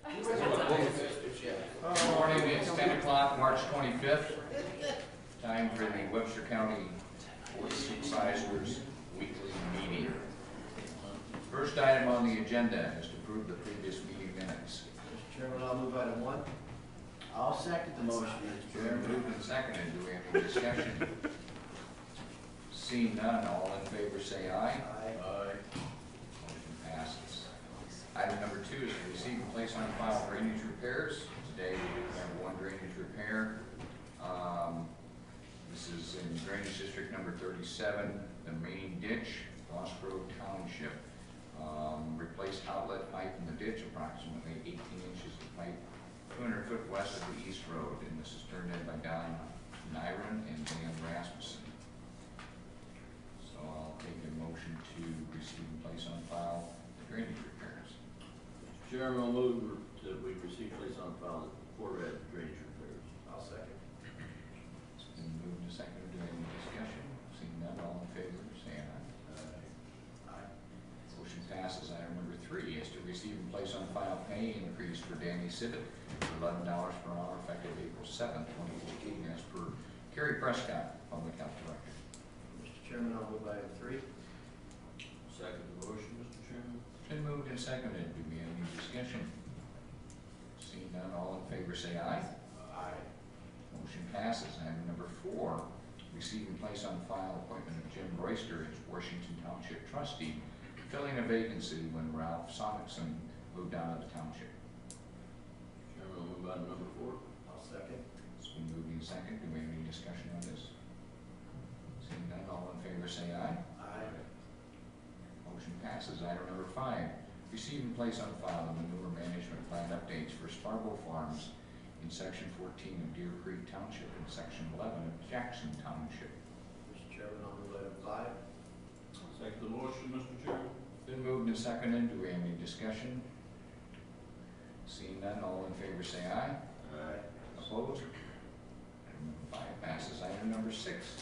Good morning, it's 10 o'clock, March 25th. Time for the Webster County Board of Supervisors weekly meeting. First item on the agenda is to approve the previous meeting minutes. Mr. Chairman, I'll move item 1. I'll second the motion, Mr. Chairman. Moved and seconded. Do we have any discussion? Seeing none, all in favor say aye. Aye. Motion passes. Item number 2 is to receive and place on file drainage repairs. Today we do have one drainage repair. This is in Drainage District number 37, the main ditch, Lost Grove Township. Replace outlet pipe in the ditch, approximately 18 inches of pipe, 200 foot west of the East Road. And this is turned in by Don Nyron and Dan Rasmussen. So I'll take a motion to receive and place on file the drainage repairs. Mr. Chairman, I'll move that we receive, place on file the four-red drainage repairs. I'll second. It's been moved and seconded. Do we have any discussion? Seeing none, all in favor, say aye. Aye. Motion passes. Item number 3 is to receive and place on file pay increase for Danny Sibbett for $11 per hour effective April 7th, 2014, as per Kerry Prescott, Public Health Director. Mr. Chairman, I'll move item 3. Second the motion, Mr. Chairman. It's been moved and seconded. Do we have any discussion? Seeing none, all in favor say aye. Aye. Motion passes. Item number 4, receive and place on file appointment of Jim Royster as Washington Township trustee, filling a vacancy when Ralph Sonicson moved out of the township. Chairman, I'll move item number 4. I'll second. It's been moved and seconded. Do we have any discussion on this? Seeing none, all in favor say aye. Aye. Motion passes. Item number 5, receive and place on file the manure management plan updates for Sparbo Farms in Section 14 of Deer Creek Township and Section 11 of Jackson Township. Mr. Chairman, I'll move item 5. Second the motion, Mr. Chairman. Been moved and seconded. Do we have any discussion? Seeing none, all in favor say aye. Aye. Opposed? Item number 5 passes. Item number 6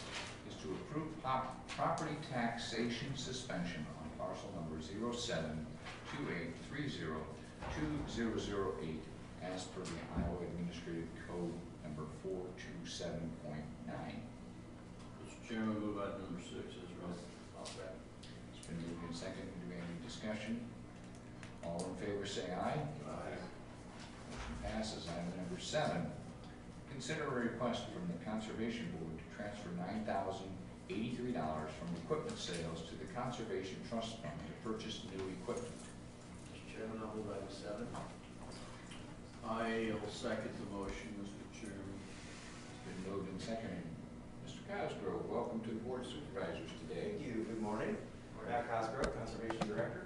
is to approve property taxation suspension on parcel number 0728302008 as per the Iowa Administrative Code number 427.9. Mr. Chairman, move item number 6 as read. I'll second. It's been moved and seconded. Do we have any discussion? All in favor say aye. Aye. Motion passes. Item number 7, consider a request from the Conservation Board to transfer $9,083 from equipment sales to the Conservation Trust Fund to purchase new equipment. Mr. Chairman, I'll move item 7. I will second the motion, Mr. Chairman. It's been moved and seconded. Mr. Cosgrove, welcome to the Board of Supervisors today. Thank you. Good morning. Matt Cosgrove, Conservation Director.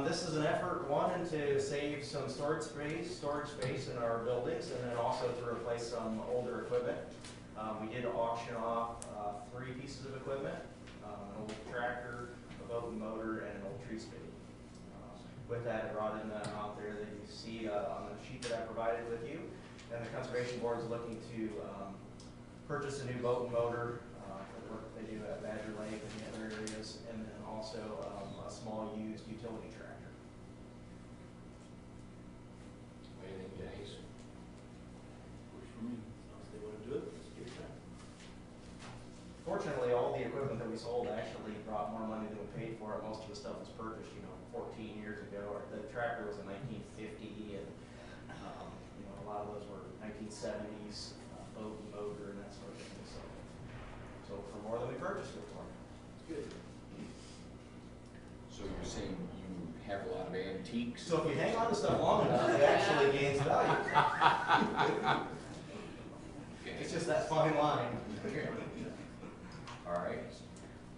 This is an effort, one, to save some storage space in our buildings, and then also to replace some older equipment. We did auction off 3 pieces of equipment, an old tractor, a boat and motor, and an old tree spade. With that, I brought in the amount there that you see on the sheet that I provided with you. And the Conservation Board is looking to purchase a new boat and motor for the work that they do at Badger Lake and the other areas, and then also a small used utility tractor. What do you think, guys? Works for me. As they want to do it, let's give it time. Fortunately, all the equipment that we sold actually brought more money than we paid for it. Most of the stuff was purchased, 14 years ago. The tractor was in 1950, and a lot of those were 1970s boat and motor and that sort of thing. So for more than we purchased it for. Good. So you're saying you have a lot of antiques? So if you hang on to stuff long enough, it actually gains value. Okay. It's just that fine line. Okay. All right.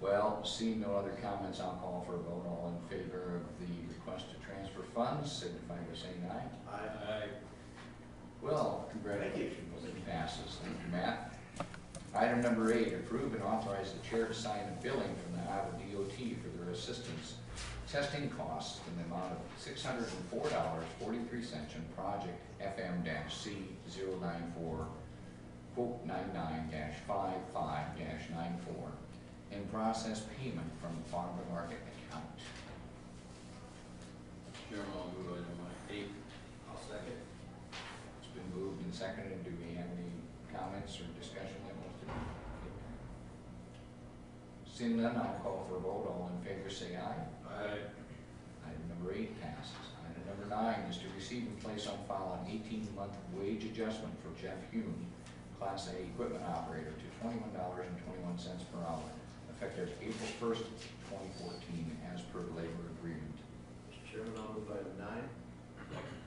Well, seeing no other comments, I'll call for a vote. All in favor of the request to transfer funds, signify by saying aye. Aye. Well, congratulations. Motion passes. Thank you, Matt. Item number 8, approve and authorize the chair to sign a billing from the Iowa DOT for their assistance testing costs in the amount of $604.43 on project FM-C094.99-55-94 and process payment from the farm to market account. Chairman, I'll move item 8. I'll Second. It's been moved and seconded. Do we have any comments or discussion that wants to be? Seeing none, I'll call for a vote. All in favor say aye. Aye. Item number 8 passes. Item number 9 is to receive and place on file an 18-month wage adjustment for Jeff Hume, Class A equipment operator, to $21.21 per hour, effective April 1st, 2014, as per the labor agreement. Mr. Chairman, I'll move item 9.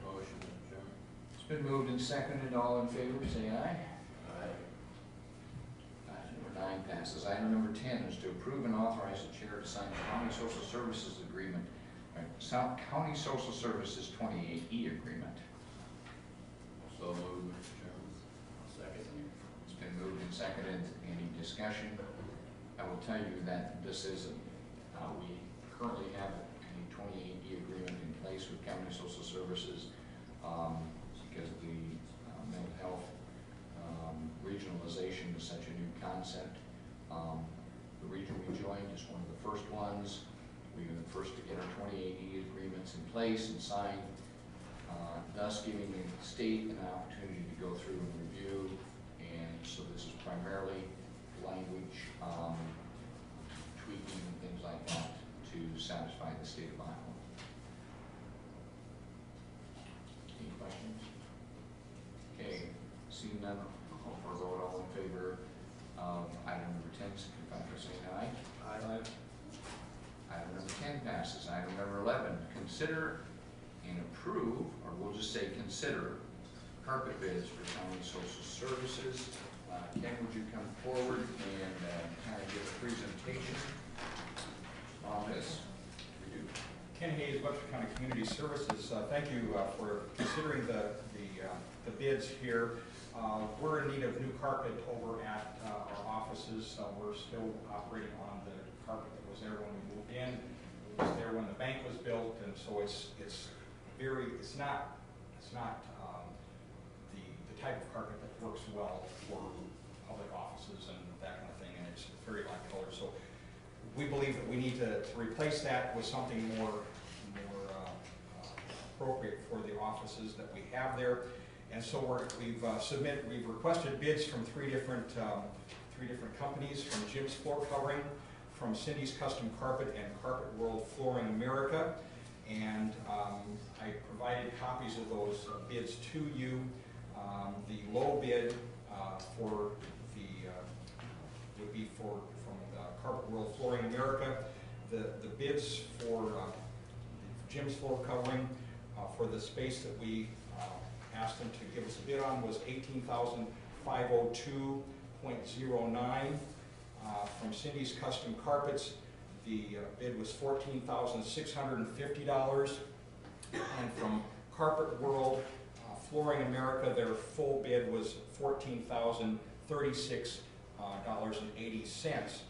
Motion, Mr. Chairman. It's been moved and seconded. All in favor say aye. Aye. Item number 9 passes. Item number 10 is to approve and authorize the chair to sign the County Social Services Agreement, County Social Services 28E Agreement. So moved, Mr. Chairman. Second. It's been moved and seconded. Any discussion? I will tell you that this is, we currently have a 28E agreement in place with County Social Services because of the mental health regionalization is such a new concept. The region we joined is one of the first ones. We were the first to get our 28E agreements in place and signed, thus giving the state an opportunity to go through and review. And so this is primarily language tweaking and things like that to satisfy the state of Iowa. Any questions? Okay, seeing none, I'll call for a vote. All in favor of item number 10, signify by saying aye. Aye. Item number 10 passes. Item number 11, consider and approve, or we'll just say consider, carpet bids for county social services. Ken, would you come forward and kind of give a presentation on this? We do. Ken Hayes, Webster County Community Services. Thank you for considering the bids here. We're in need of new carpet over at our offices. We're still operating on the carpet that was there when we moved in. It was there when the bank was built, and so it's not the type of carpet that works well for public offices and that kind of thing, and it's very light color. So we believe that we need to replace that with something more appropriate for the offices that we have there. And so we've requested bids from three different companies, from Jim's Floor Covering, from Cindy's Custom Carpet, and Carpet World Flooring America. And I provided copies of those bids to you. The low bid would be from Carpet World Flooring America. The bids for Jim's Floor Covering for the space that we asked them to give us a bid on was $18,502.09. From Cindy's Custom Carpets, the bid was $14,650. And from Carpet World Flooring America, their full bid was $14,036.80.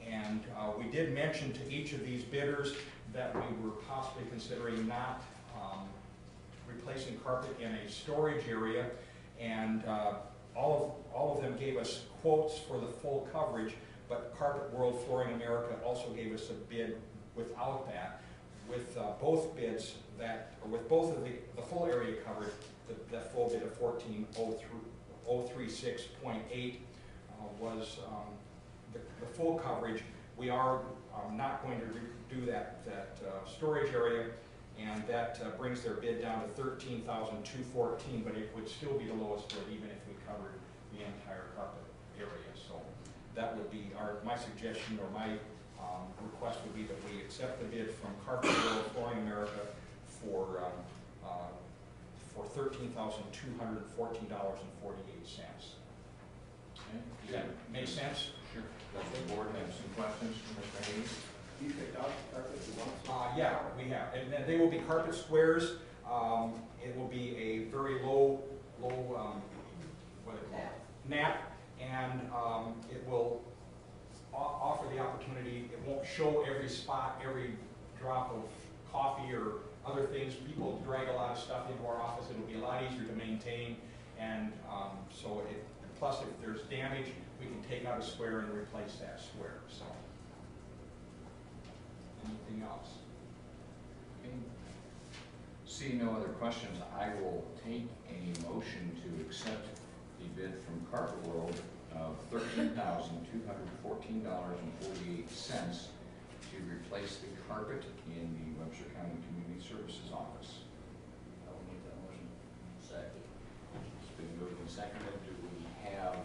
And we did mention to each of these bidders that we were possibly considering not replacing carpet in a storage area, and all of them gave us quotes for the full coverage, but Carpet World Flooring America also gave us a bid without that. With both bids with both of the full area covered, the full bid of $14,036.8 was the full coverage. We are not going to do that storage area, and that brings their bid down to $13,214, but it would still be the lowest bid even if we covered the entire carpet area. So that would be my suggestion, or my request would be that we accept the bid from Carpet World Flooring America for $13,214.48. Okay. Does that make sense? Sure. Does the board have some questions for Mr. Hayes? You picked out the carpet you want? Yeah, we have. And then they will be carpet squares. It will be a very low what do they call it? Nap. And it will offer the opportunity. It won't show every spot, every drop of coffee or other things. People drag a lot of stuff into our office. It'll be a lot easier to maintain. And plus, if there's damage, we can take out a square and replace that square. So, anything else? Okay. Seeing no other questions, I will take a motion to accept the bid from Carpet World of $13,214.48 to replace the carpet in the Webster County Community Services Office. I will make that motion. Second. It's been moved and seconded. Do we have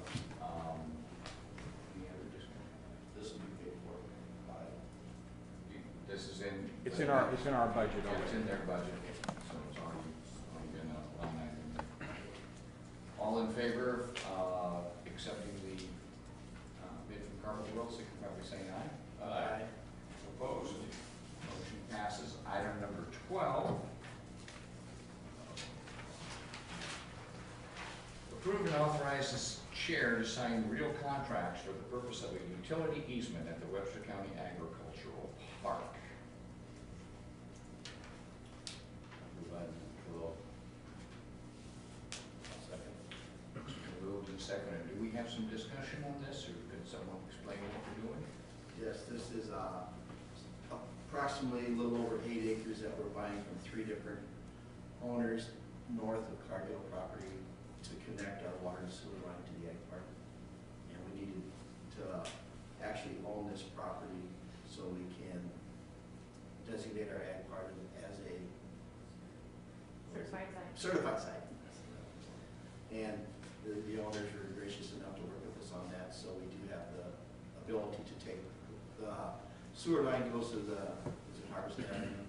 any other discussion? This will be paid for by, This is in. It's in our budget Yeah, it's already. in their budget, so it's already been a line item. All in favor of accepting the bid from Carpet World, signify by saying aye. Aye. Opposed? Motion passes. Item number 12. Approve and authorize the chair to sign real contracts for the purpose of a utility easement at the Webster County Agricultural Park. Move item 12. second. It's been moved and seconded. Do we have some discussion on this, or could someone explain what we're doing? Yes, this is approximately a little over 8 acres that we're buying from 3 different owners north of Cargill property to connect our water and sewer line to the ag park. And we needed to actually own this property so we can designate our ag park as a Certified site. certified site. And the owners were gracious enough to work with us on that, so we do have the ability to take the sewer line goes to the, is it Harvest Avenue?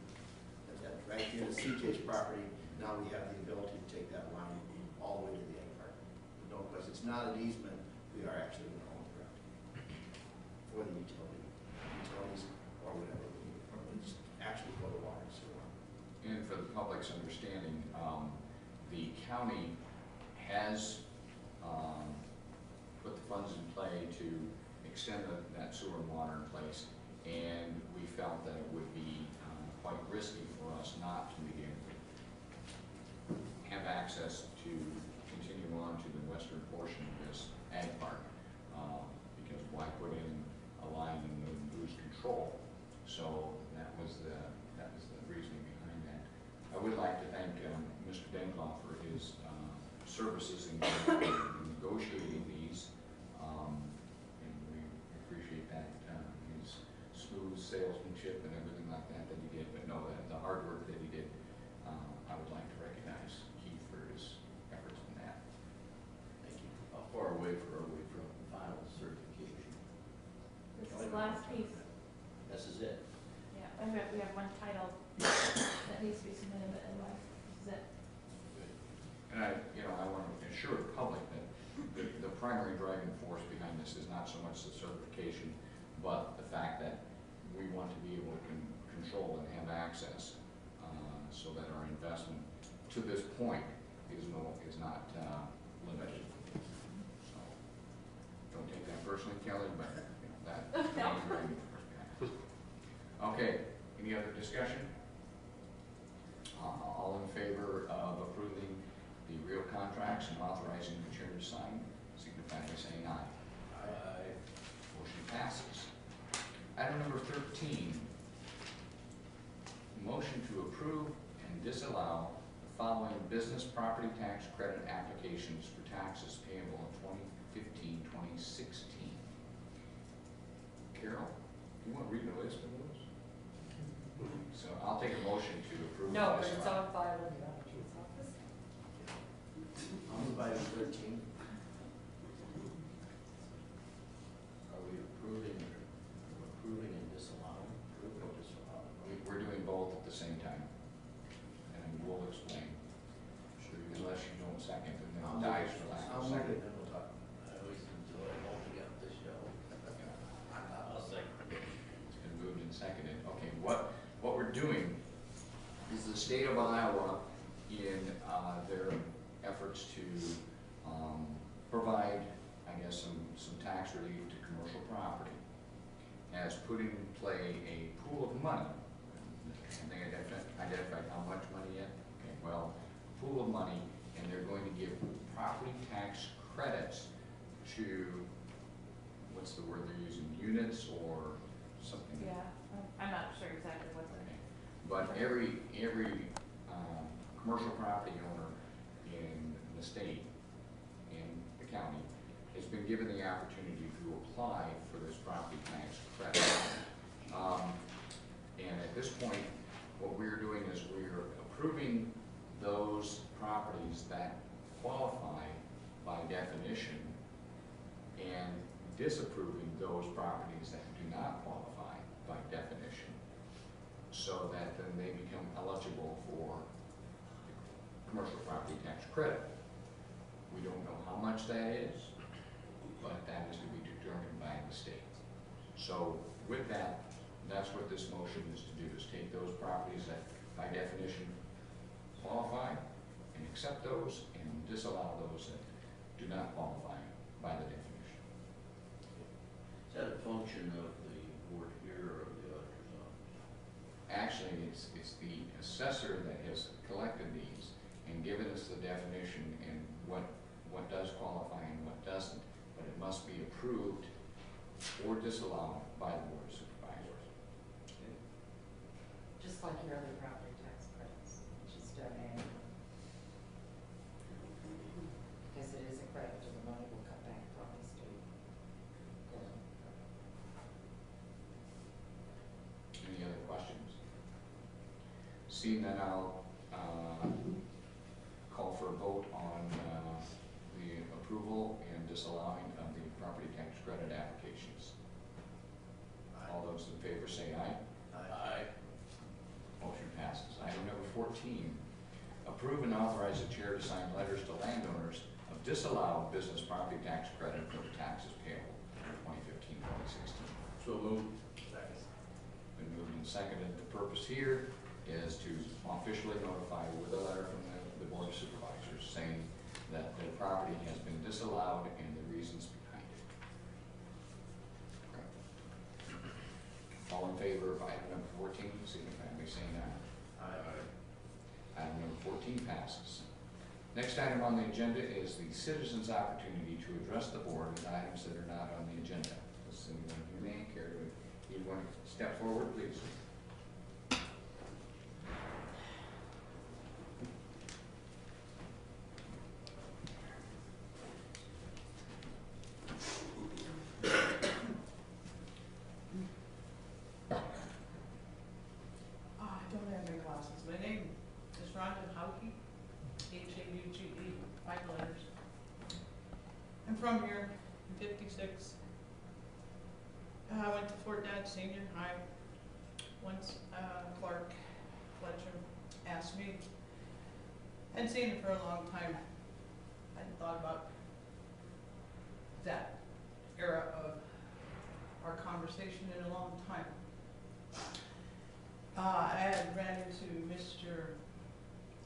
Right near the CJ's property. Now we have the ability to take that line all the way to the ag park. No, because it's not an easement, we are actually going to own the ground for the utilities or whatever we need, or it's actually for the water and sewer. And for the public's understanding, the county has put the funds in play to extend that sewer and water in place, and we felt that it would be quite risky for us not to be able to have access to continue on to the western portion of this ag park, because why put in a line and then lose control? So that was the reasoning behind that. I would like to thank Mr. Denkloff for his services in negotiating these, and we appreciate that, his smooth salesmanship and everything like that he did, but know that the hard work that he did, I would like to recognize Keith for his efforts in that. Thank you. How far away are we from final certification? This is the last piece. This is it. Yeah, and we have one title that needs to be submitted, but anyway, this is it. And I want to assure the public that the primary driving force behind this is not so much the certification, but the fact that we want to be able to control and have access, so that our investment to this point is not limited. So don't take that personally, Kelly, but that. Okay, any other discussion? All in favor of approving the real contracts and authorizing the chair to sign, signify by saying aye. Aye. Motion passes. Item number 13, motion to approve and disallow the following business property tax credit applications for taxes payable in 2015-2016. Carol, do you want to read the list of those? So I'll take a motion to approve. No, but this it's one. on file in the auditor's office. I'll move item 13. Are we approving and disallowing? Approve or disallowing? We're doing both at the same time, and we'll explain, Sure. unless you don't second, and then I'll it dies move for lack I'll of move second. it, and we'll talk. I always enjoy holding up the show. I'll second. It's been moved and seconded. Okay, what we're doing is the state of Iowa, in their efforts to provide, I guess, some tax relief to commercial property, has put in play a pool of money. And they identified how much money yet? Okay, well, pool of money, and they're going to give property tax credits to, what's the word they're using, units or something? Yeah, I'm not sure exactly what the. But every commercial property owner in the state, in the county, has been given the opportunity to apply for this property tax credit. And at this point, what we're doing is we're approving those properties that qualify by definition and disapproving those properties that do not qualify by definition, so that then they become eligible for commercial property tax credit. We don't know how much that is, but that is to be determined by the state. So with that, that's what this motion is to do, is take those properties that by definition qualify and accept those and disallow those that do not qualify by the definition. Is that a function of the board here or of the auditor's office? Actually, it's the assessor that has collected these and given us the definition and what does qualify and what doesn't, but it must be approved or disallowed by the board of supervisors. Just like your other property tax credits, which is done annually. Because it is a credit, so the money will come back from the state. Any other questions? Seeing that, I'll call for a vote on the approval and disallowing of the property tax credit applications. All those in favor say aye. Aye. Motion passes. Item number 14, approve and authorize the chair to sign letters to landowners of disallowed business property tax credit for the taxes payable for 2015-2016. So moved. Been moved and seconded. The purpose here is to officially notify with a letter from the Board of Supervisors saying that the property has been disallowed and the reasons behind it. All in favor of item number 14, signify by saying aye. Aye. Item number 14 passes. Next item on the agenda is the citizens' opportunity to address the board with items that are not on the agenda. Does anyone who may care to, you want to step forward, please? I don't have any glasses. My name is Rhonda Hauke, Hauge, 5 letters. I'm from here, I'm 56. I went to Fort Dodge Senior High. Once Clark Fletcher asked me, I'd seen him for a long time. I hadn't thought about that era of our conversation in a long time. I had ran into Mr.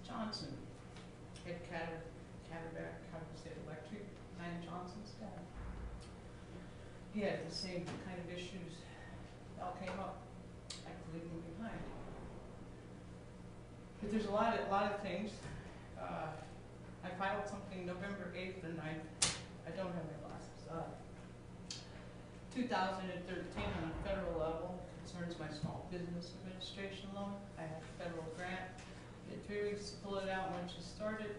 Johnson at Catterback, how do you say it, Electric, Ryan Johnson's dad. He had the same kind of issues that all came up, like leaving behind. But there's a lot of things. I filed something November 8th and I don't have my glasses. 2013 on a federal level concerns my small business administration loan. I had a federal grant. You had 3 weeks to pull it out. Once you start it,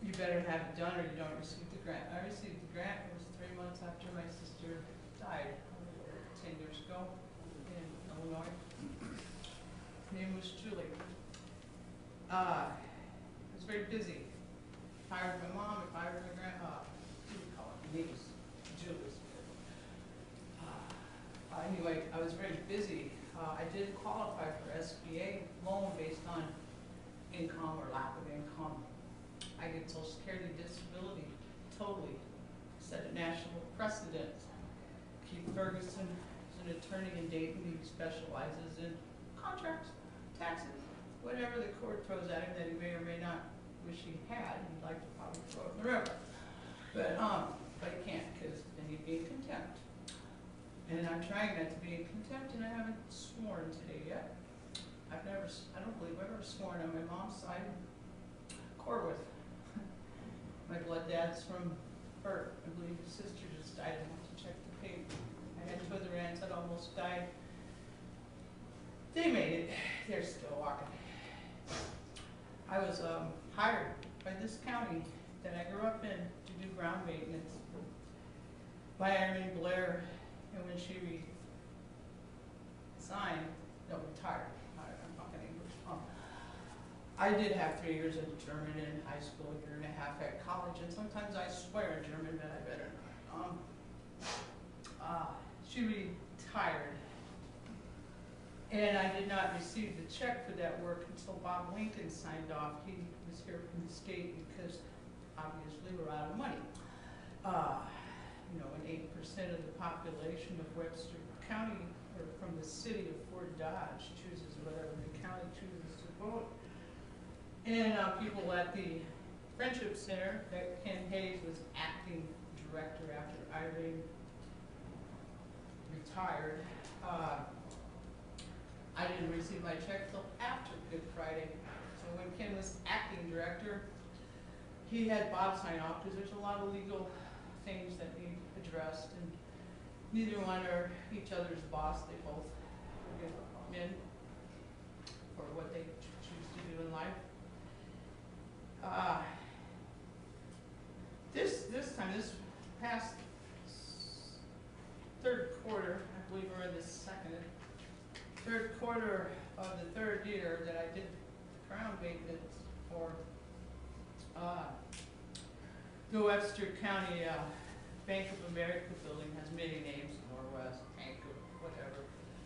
you better have it done or you don't receive the grant. I received the grant. It was 3 months after my sister died 10 years ago in Illinois. Her name was Julie. I was very busy. Fired my mom, I fired my grandma. We call it niece, Julie's. Anyway, I was very busy. I did qualify for SBA loan based on income or lack of income. I get Social Security disability, totally set a national precedent. Keith Ferguson is an attorney in Dayton. He specializes in contracts, taxes, whatever the court throws at him that he may or may not wish he had. He'd like to probably throw it in the river. But he can't, because then he'd be in contempt. And I'm trying not to be in contempt, and I haven't sworn today yet. I don't believe I've ever sworn on my mom's side. Corwith. My blood dad's from Burt. I believe his sister just died. I have to check the paper. I had 2 other aunts that almost died. They made it. They're still walking. I was hired by this county that I grew up in to do ground maintenance by Irene Blair, and when she retired, I'm talking English. I did have 3 years of German in high school, a year and a half at college, and sometimes I swear in German, but I better not. She retired, and I did not receive the check for that work until Bob Lincoln signed off. He was here from the state because obviously we're out of money. You know, and 8% of the population of Webster County, or from the city of Fort Dodge, chooses whatever the county chooses to vote. And people at the Friendship Center, that Ken Hayes was acting director after Irene retired. I didn't receive my check till after Good Friday. So when Ken was acting director, he had Bob sign off because there's a lot of legal things that need addressed, and neither one are each other's boss. They both get men for what they choose to do in life. This past third quarter, I believe we're in the third quarter of the third year that I did ground maintenance for the Webster County Bank of America building. Has many names: Norwest, Bank of whatever,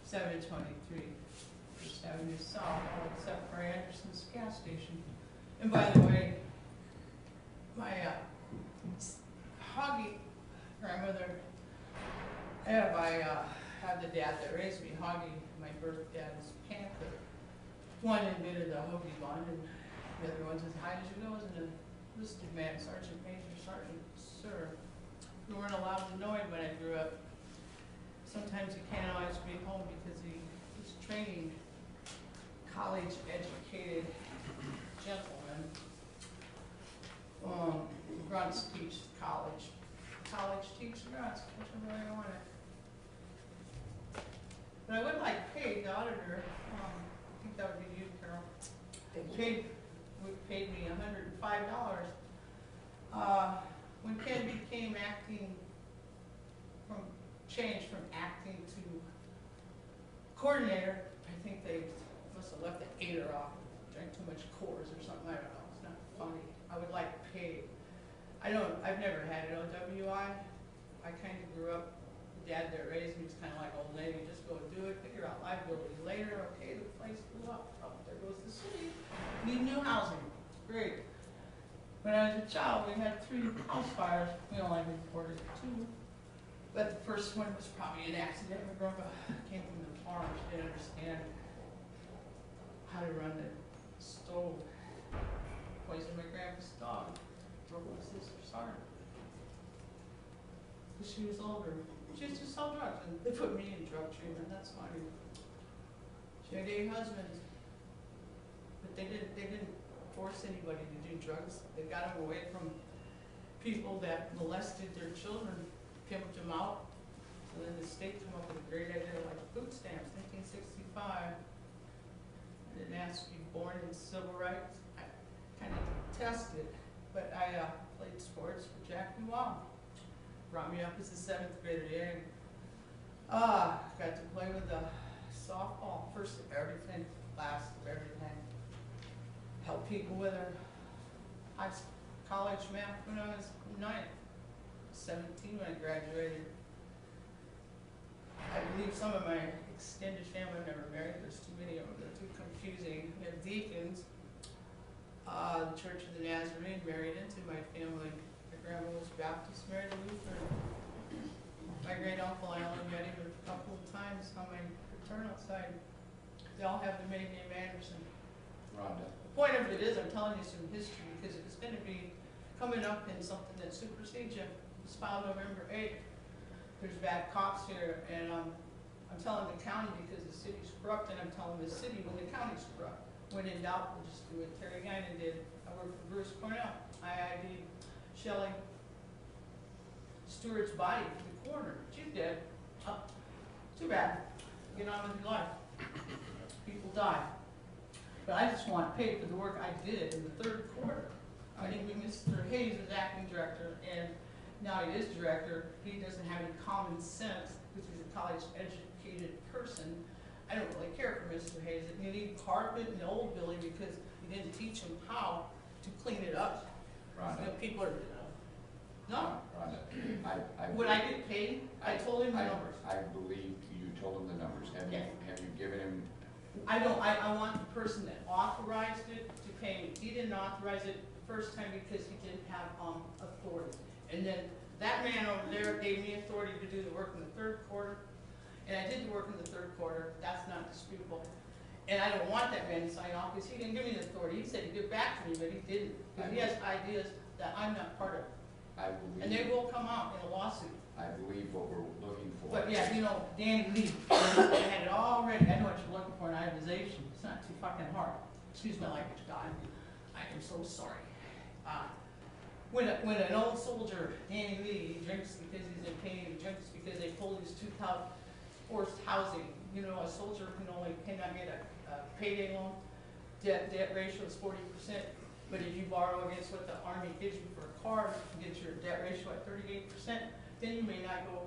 723 First Avenue South, all except for Anderson's gas station. And by the way, my Hoggy grandmother, I have the dad that raised me, Hoggy, my birth dad's Panther. One invented the Hoagie bond, and the other one's as high as you go, as an enlisted man, sergeant major, sergeant, sir. We weren't allowed to know him when I grew up. Sometimes he can't always be home because he's training college-educated gentlemen. Grunts teach college. College teach grunts, whichever way I want it. But I would like paid, the auditor, I think that would be you, Carol. Paid me $105. When Ken became changed from acting to coordinator, I think they must have left the hater off, drank too much Coors or something, I don't know, it's not funny. I would like paid. I've never had an OWI. I kind of grew up, the dad that raised me was kind of like old lady, just go do it, figure out liability later, okay, the place blew up, oh, there goes the city, need new housing, great. When I was a child, we had 3 house fires. We only reported 2. But the first one was probably an accident. My grandpa came from the farm. She didn't understand how to run the stove. Poisoned my grandpa's dog. Broke my sister's heart. Because she was older. She used to sell drugs, and they put me in drug treatment. That's funny. She had 8 husbands. But they didn't force anybody to do drugs. They got them away from people that molested their children, pimped them out. So then the state came up with a great idea like food stamps, 1965. I didn't ask to be born in civil rights. I kind of detested, but I played sports for Jack and Wow. Brought me up as a 7th grader, yeah. Got to play with the softball, first of everything, last of everything. Help people with their college math when I was 9, 17 when I graduated. I believe some of my extended family I've never married. There's too many of them. They're too confusing. We have deacons. The Church of the Nazarene married into my family. My grandma was Baptist, married a Lutheran. My great uncle, I only met him a couple of times on my paternal side. They all have the maiden name Anderson. Rhonda. The point of it is, I'm telling you some history because it's going to be coming up in something that supersedes you. It's filed November 8th. There's bad cops here, and I'm telling the county because the city's corrupt, and I'm telling the city when the county's corrupt. When in doubt, we'll just do what Terry Guinan did. I worked for Bruce Cornell. I ID'd Shelley Stewart's body for the coroner. She's dead. Too bad. Get on with your life. People die. but I just want paid for the work I did in the third quarter. I think when Mr. Hayes is acting director, and now he is director, he doesn't have any common sense, because he's a college-educated person. I don't really care for Mr. Hayes. You need carpet in the old building because you didn't teach him how to clean it up. Rhonda. You know, people are, no, Rhonda, when I get paid, I told him the numbers. I believe you told him the numbers. Have you given him? I don't, I want the person that authorized it to pay me. He didn't authorize it the first time because he didn't have, authority. And then that man over there gave me authority to do the work in the third quarter, and I did the work in the third quarter. That's not disputable. And I don't want that man to sign off because he didn't give me the authority. He said he'd get back to me, but he didn't. Because he has ideas that I'm not part of. I believe. And they will come out in a lawsuit. I believe what we're looking for. But yeah, you know, Danny Lee, I had it all ready. I know what you're looking for in itemization. It's not too fucking hard. Excuse my language, God. I am so sorry. When an old soldier, Danny Lee, he drinks because he's in pain, he drinks because they pulled his tooth out, forced housing. You know, a soldier cannot get a payday loan. Debt ratio is 40%. But if you borrow against what the Army gives you for a car, you get your debt ratio at 38%, then you may not go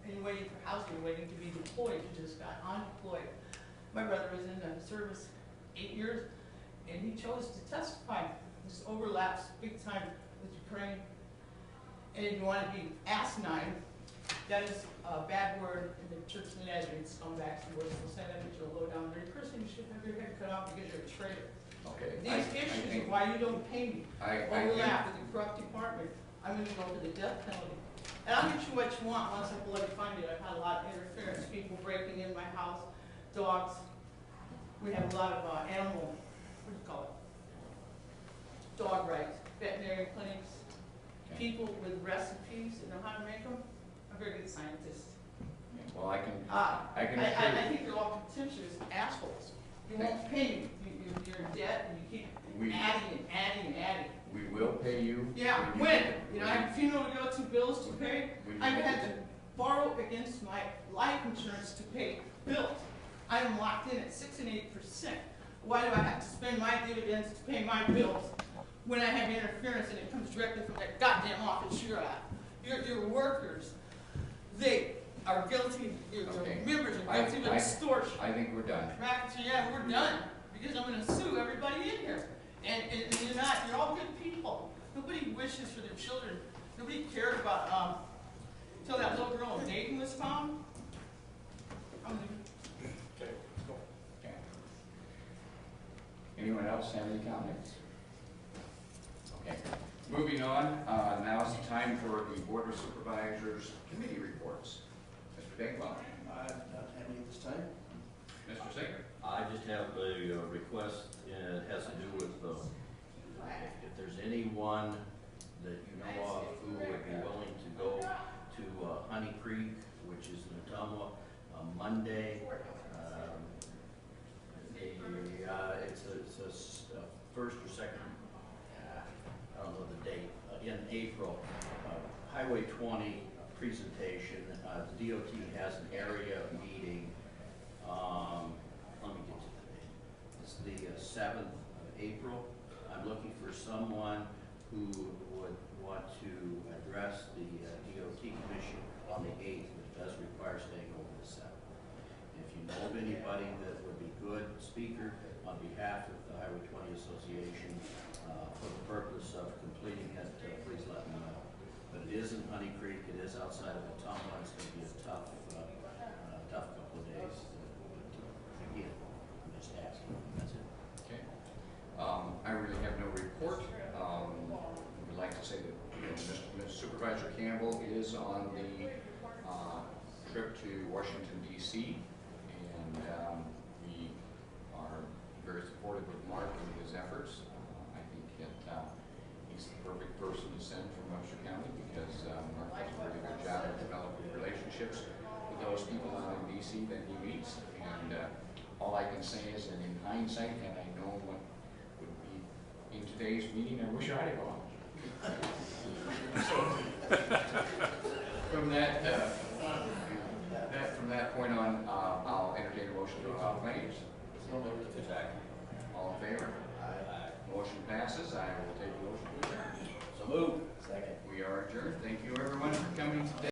and waiting for housing, waiting to be deployed. You just got undeployed. My brother was in the service 8 years, and he chose to testify. This overlaps big time with Ukraine. And if you want to be asinine, that is a bad word in the Church of the Nazarene, scumbags and worthless senators, you're a low-down dirty person. You should have your head cut off because you're a traitor. Okay. These issues of why you don't pay me overlap with the corrupt department. I'm going to go for the death penalty. And I'll get you what you want once I bloody find it. I've had a lot of interference, people breaking in my house, dogs. We have a lot of animal, what do you call it? Dog rights, veterinary clinics, people with recipes that know how to make them. I'm a very good scientist. Well, I can I think you're all contemptuous assholes. You won't pay me. You're in debt and you keep adding and adding and adding. We will pay you. Yeah, when? You know, I have a funeral to go to, bills to pay. I've had to borrow against my life insurance to pay bills. I am locked in at 6 and 8%. Why do I have to spend my dividends to pay my bills when I have interference and it comes directly from that goddamn office you're at? Your workers, they are guilty, your members are guilty of extortion. I think we're done. Yeah, we're done. Because I'm going to sue everybody in here. And you're not, you're all good people. Nobody wishes for their children. Nobody cared about, until that little girl in Dayton was found. Okay, let's go. Okay. Anyone else have any comments? Okay. Moving on, now is the time for the Board of Supervisors Committee reports. Mr. Dingwell. I do not have any at this time. Mr. Singer. I just have a request, and it has to do with if there's anyone that you know of who would be willing to go to Honey Creek, which is in Ottumwa, Monday. It's a first or second, I don't know the date, in April. Highway 20 presentation. The DOT has an area meeting. Let me get to the date. It's the 7th of April. I'm looking for someone who would want to address the DOT Commission on the 8th, but it does require staying over the 7th. If you know of anybody that would be good speaker on behalf of the Highway 20 Association for the purpose of completing it, please let me know. But it is in Honey Creek. It is outside of Ottumwa. It's going to be a tough couple of days. Again, I'm just asking. That's it. Okay. I really have no report. Would like to say that Mr. Supervisor Campbell is on the trip to Washington, D.C., and we are very supportive of Mark and his efforts. I think that he's the perfect person to send from Webster County because Mark does a really good job of developing relationships with those people out in D.C. that he meets. And all I can say is that in hindsight, had I known what would be in today's meeting, I wish I'd have gone. So, from that point on, I'll entertain a motion to allow claims. All All in favor? Aye. Motion passes. I will take a motion to adjourn. So move. Second. We are adjourned. Thank you, everyone, for coming today.